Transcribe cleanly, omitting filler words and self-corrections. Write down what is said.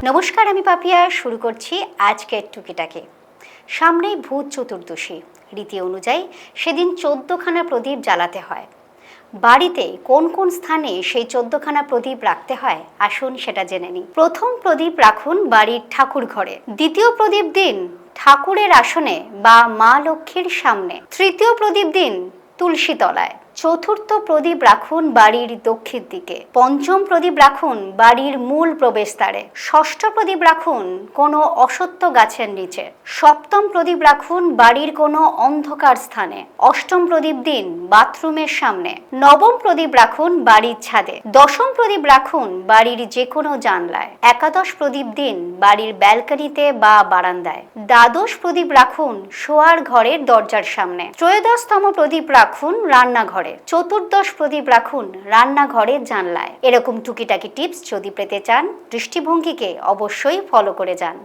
নমস্কার, আমি পাপিয়া। শুরু করছি আজকের টুকিটাকি। সামনেই ভূত চতুর্দশী। রীতি অনুযায়ী সেদিন 14খানা প্রদীপ জ্বালাতে হয়। বাড়িতে কোন কোন স্থানে সেই 14খানা প্রদীপ রাখতে হয়, আসুন সেটা জেনে নিই। প্রথম প্রদীপ রাখুন বাড়ির ঠাকুর ঘরে। দ্বিতীয় প্রদীপ দিন ঠাকুরের আসনে বা মা লক্ষ্মীর সামনে। তৃতীয় প্রদীপ দিন তুলসী তলায়। চতুর্থ প্রদীপ রাখুন বাড়ির দক্ষিণ দিকে। পঞ্চম প্রদীপ রাখুন বাড়ির মূল প্রবেশদ্বারে। ষষ্ঠ প্রদীপ রাখুন কোনো অশ্বত্থ গাছের নিচে। সপ্তম প্রদীপ রাখুন বাড়ির কোনো অন্ধকার স্থানে। অষ্টম প্রদীপ দিন বাথরুমের সামনে। নবম প্রদীপ রাখুন বাড়ির ছাদে। দশম প্রদীপ রাখুন বাড়ির যে কোনো জানলায়। একাদশ প্রদীপ দিন বাড়ির ব্যালকনিতে বা বারান্দায়। দ্বাদশ প্রদীপ রাখুন শোয়ার ঘরের দরজার সামনে। ত্রয়োদশতম প্রদীপ রাখুন রান্নাঘরে। চতুর্দশ প্রদীপ রাখুন রান্নাঘরের জানলায়। এরকম টুকিটাকি টিপস যদি পেতে চান, দৃষ্টিভঙ্গিকে অবশ্যই ফলো করে যান।